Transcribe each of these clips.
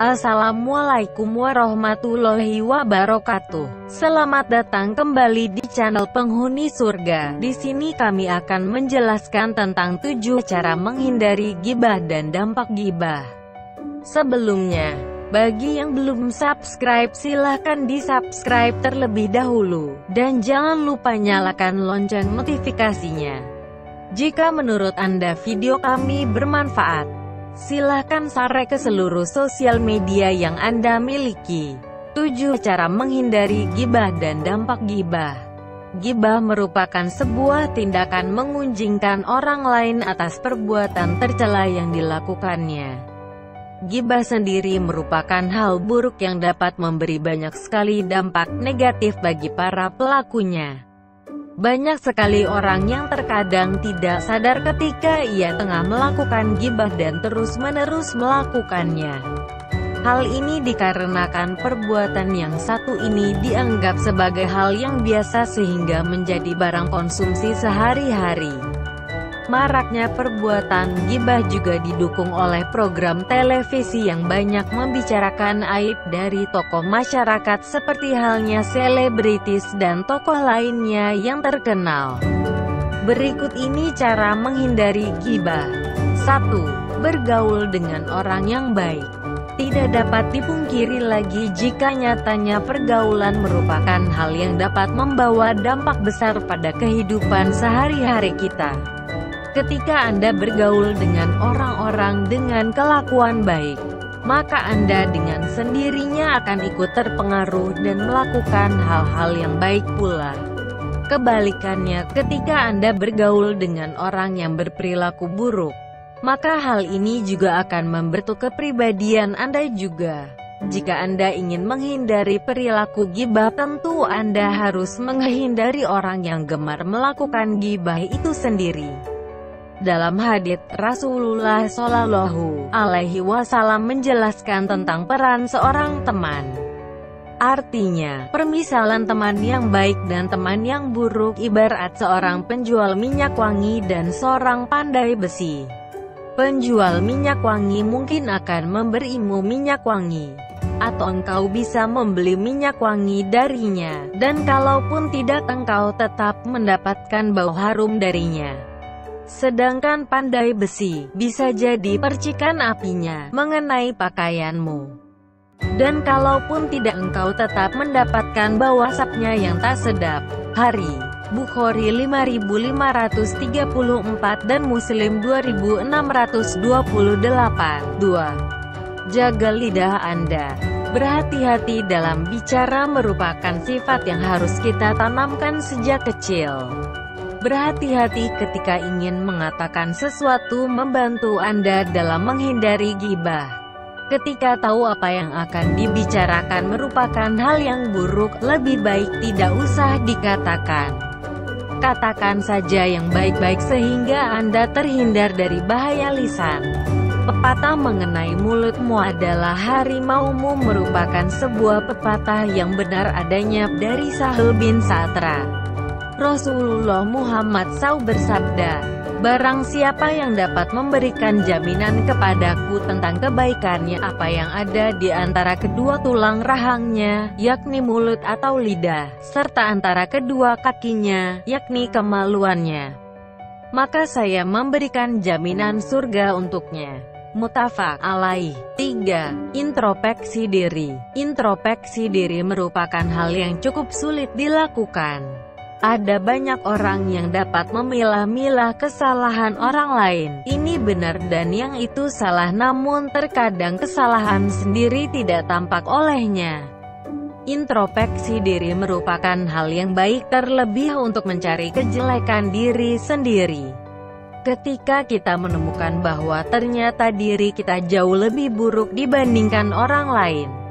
Assalamualaikum warahmatullahi wabarakatuh. Selamat datang kembali di channel Penghuni Surga. Di sini kami akan menjelaskan tentang 7 cara menghindari ghibah dan dampak ghibah. Sebelumnya, bagi yang belum subscribe silahkan di-subscribe terlebih dahulu. Dan jangan lupa nyalakan lonceng notifikasinya. Jika menurut Anda video kami bermanfaat, silahkan share ke seluruh sosial media yang Anda miliki. 7 cara menghindari ghibah dan dampak ghibah. Ghibah merupakan sebuah tindakan mengunjingkan orang lain atas perbuatan tercela yang dilakukannya. Ghibah sendiri merupakan hal buruk yang dapat memberi banyak sekali dampak negatif bagi para pelakunya. Banyak sekali orang yang terkadang tidak sadar ketika ia tengah melakukan ghibah dan terus-menerus melakukannya. Hal ini dikarenakan perbuatan yang satu ini dianggap sebagai hal yang biasa sehingga menjadi barang konsumsi sehari-hari. Maraknya perbuatan ghibah juga didukung oleh program televisi yang banyak membicarakan aib dari tokoh masyarakat seperti halnya selebritis dan tokoh lainnya yang terkenal. Berikut ini cara menghindari ghibah. 1. Bergaul dengan orang yang baik. Tidak dapat dipungkiri lagi jika nyatanya pergaulan merupakan hal yang dapat membawa dampak besar pada kehidupan sehari-hari kita. Ketika Anda bergaul dengan orang-orang dengan kelakuan baik, maka Anda dengan sendirinya akan ikut terpengaruh dan melakukan hal-hal yang baik pula. Kebalikannya, ketika Anda bergaul dengan orang yang berperilaku buruk, maka hal ini juga akan membentuk kepribadian Anda juga. Jika Anda ingin menghindari perilaku ghibah, tentu Anda harus menghindari orang yang gemar melakukan ghibah itu sendiri. Dalam hadits, Rasulullah Shallallahu Alaihi Wasallam menjelaskan tentang peran seorang teman. Artinya, permisalan teman yang baik dan teman yang buruk ibarat seorang penjual minyak wangi dan seorang pandai besi. Penjual minyak wangi mungkin akan memberimu minyak wangi, atau engkau bisa membeli minyak wangi darinya, dan kalaupun tidak engkau tetap mendapatkan bau harum darinya. Sedangkan pandai besi bisa jadi percikan apinya mengenai pakaianmu. Dan kalaupun tidak engkau tetap mendapatkan bau asapnya yang tak sedap. Hari Bukhari 5534 dan Muslim 2628. 2. Jaga lidah Anda. Berhati-hati dalam bicara merupakan sifat yang harus kita tanamkan sejak kecil. Berhati-hati ketika ingin mengatakan sesuatu membantu Anda dalam menghindari ghibah. Ketika tahu apa yang akan dibicarakan merupakan hal yang buruk, lebih baik tidak usah dikatakan. Katakan saja yang baik-baik sehingga Anda terhindar dari bahaya lisan. Pepatah mengenai mulutmu adalah harimaumu merupakan sebuah pepatah yang benar adanya dari Sahal bin Sa'tra. Rasulullah Muhammad SAW bersabda, barang siapa yang dapat memberikan jaminan kepadaku tentang kebaikannya apa yang ada di antara kedua tulang rahangnya, yakni mulut atau lidah, serta antara kedua kakinya, yakni kemaluannya, maka saya memberikan jaminan surga untuknya. Muttafaq alaih. 3. Introspeksi diri. Introspeksi diri merupakan hal yang cukup sulit dilakukan. Ada banyak orang yang dapat memilah-milah kesalahan orang lain. Ini benar dan yang itu salah, namun terkadang kesalahan sendiri tidak tampak olehnya. Introspeksi diri merupakan hal yang baik terlebih untuk mencari kejelekan diri sendiri. Ketika kita menemukan bahwa ternyata diri kita jauh lebih buruk dibandingkan orang lain,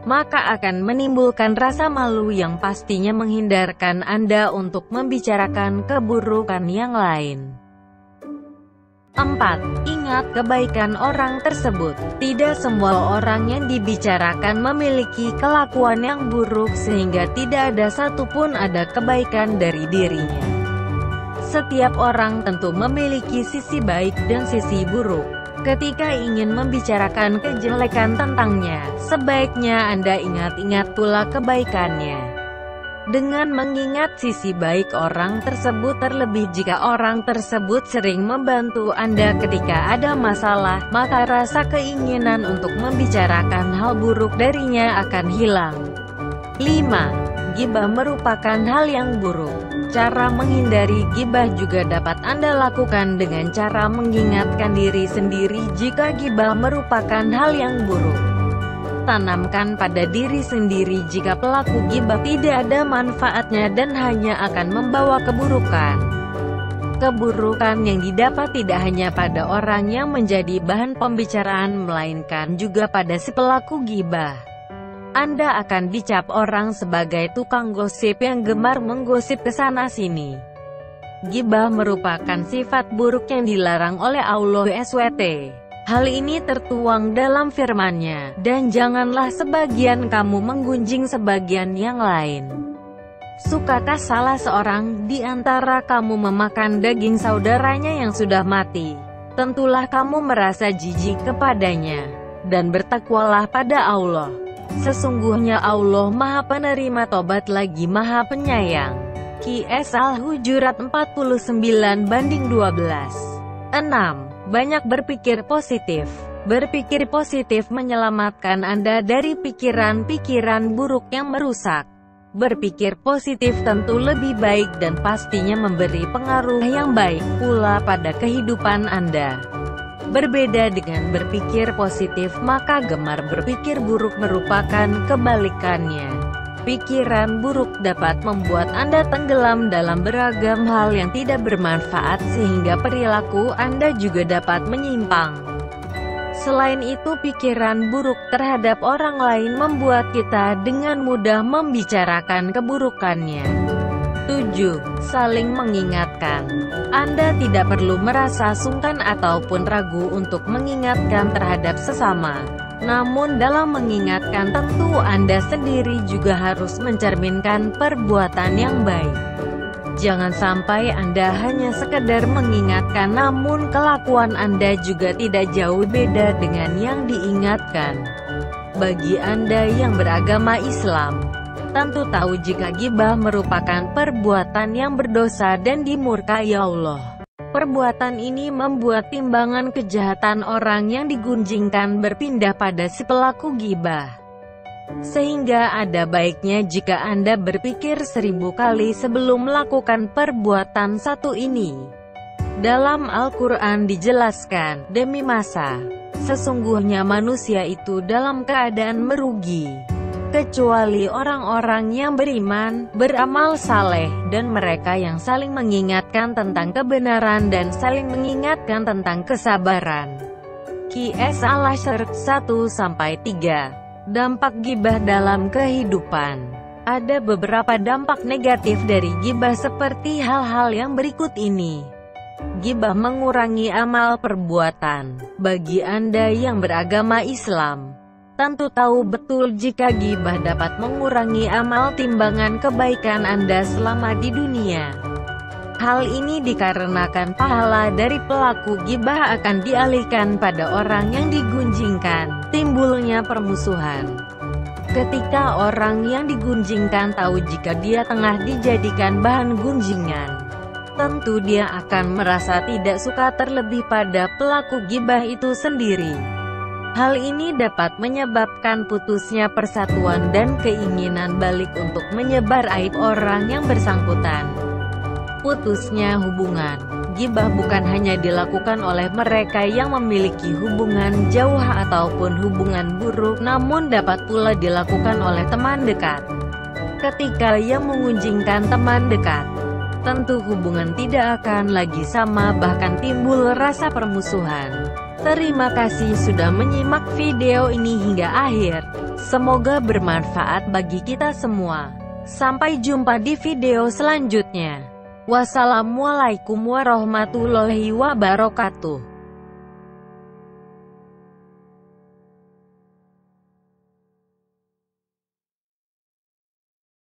maka akan menimbulkan rasa malu yang pastinya menghindarkan Anda untuk membicarakan keburukan yang lain. 4. Ingat kebaikan orang tersebut. Tidak semua orang yang dibicarakan memiliki kelakuan yang buruk sehingga tidak ada satupun ada kebaikan dari dirinya. Setiap orang tentu memiliki sisi baik dan sisi buruk. Ketika ingin membicarakan kejelekan tentangnya, sebaiknya Anda ingat-ingat pula kebaikannya. Dengan mengingat sisi baik orang tersebut, terlebih jika orang tersebut sering membantu Anda ketika ada masalah, maka rasa keinginan untuk membicarakan hal buruk darinya akan hilang. 5. Gibah merupakan hal yang buruk. Cara menghindari gibah juga dapat Anda lakukan dengan cara mengingatkan diri sendiri jika gibah merupakan hal yang buruk. Tanamkan pada diri sendiri jika pelaku gibah tidak ada manfaatnya dan hanya akan membawa keburukan. Keburukan yang didapat tidak hanya pada orang yang menjadi bahan pembicaraan, melainkan juga pada si pelaku gibah. Anda akan dicap orang sebagai tukang gosip yang gemar menggosip kesana-sini. Gibah merupakan sifat buruk yang dilarang oleh Allah SWT. Hal ini tertuang dalam firman-Nya, dan janganlah sebagian kamu menggunjing sebagian yang lain. Sukakah salah seorang di antara kamu memakan daging saudaranya yang sudah mati? Tentulah kamu merasa jijik kepadanya, dan bertakwalah pada Allah. Sesungguhnya Allah Maha Penerima Tobat lagi Maha Penyayang. QS Al-Hujurat 49:12. 6. Banyak berpikir positif. Berpikir positif menyelamatkan Anda dari pikiran-pikiran buruk yang merusak. Berpikir positif tentu lebih baik dan pastinya memberi pengaruh yang baik pula pada kehidupan Anda. Berbeda dengan berpikir positif, maka gemar berpikir buruk merupakan kebalikannya. Pikiran buruk dapat membuat Anda tenggelam dalam beragam hal yang tidak bermanfaat sehingga perilaku Anda juga dapat menyimpang. Selain itu, pikiran buruk terhadap orang lain membuat kita dengan mudah membicarakan keburukannya. 7. Saling mengingatkan. Anda tidak perlu merasa sungkan ataupun ragu untuk mengingatkan terhadap sesama. Namun dalam mengingatkan tentu Anda sendiri juga harus mencerminkan perbuatan yang baik. Jangan sampai Anda hanya sekedar mengingatkan namun kelakuan Anda juga tidak jauh beda dengan yang diingatkan. Bagi Anda yang beragama Islam, tentu tahu jika gibah merupakan perbuatan yang berdosa dan dimurkai Allah. Perbuatan ini membuat timbangan kejahatan orang yang digunjingkan berpindah pada si pelaku gibah. Sehingga ada baiknya jika Anda berpikir 1000 kali sebelum melakukan perbuatan satu ini. Dalam Al-Quran dijelaskan, demi masa, sesungguhnya manusia itu dalam keadaan merugi, kecuali orang-orang yang beriman, beramal saleh, dan mereka yang saling mengingatkan tentang kebenaran dan saling mengingatkan tentang kesabaran. QS Al-Ashr 1-3. Dampak gibah dalam kehidupan. Ada beberapa dampak negatif dari gibah seperti hal-hal yang berikut ini. Gibah mengurangi amal perbuatan. Bagi Anda yang beragama Islam, tentu tahu betul jika gibah dapat mengurangi amal timbangan kebaikan Anda selama di dunia. Hal ini dikarenakan pahala dari pelaku gibah akan dialihkan pada orang yang digunjingkan, timbulnya permusuhan. Ketika orang yang digunjingkan tahu jika dia tengah dijadikan bahan gunjingan, tentu dia akan merasa tidak suka terlebih pada pelaku gibah itu sendiri. Hal ini dapat menyebabkan putusnya persatuan dan keinginan balik untuk menyebar aib orang yang bersangkutan. Putusnya hubungan. Gibah bukan hanya dilakukan oleh mereka yang memiliki hubungan jauh ataupun hubungan buruk, namun dapat pula dilakukan oleh teman dekat. Ketika yang mengunjingkan teman dekat, tentu hubungan tidak akan lagi sama, bahkan timbul rasa permusuhan. Terima kasih sudah menyimak video ini hingga akhir. Semoga bermanfaat bagi kita semua. Sampai jumpa di video selanjutnya. Wassalamualaikum warahmatullahi wabarakatuh.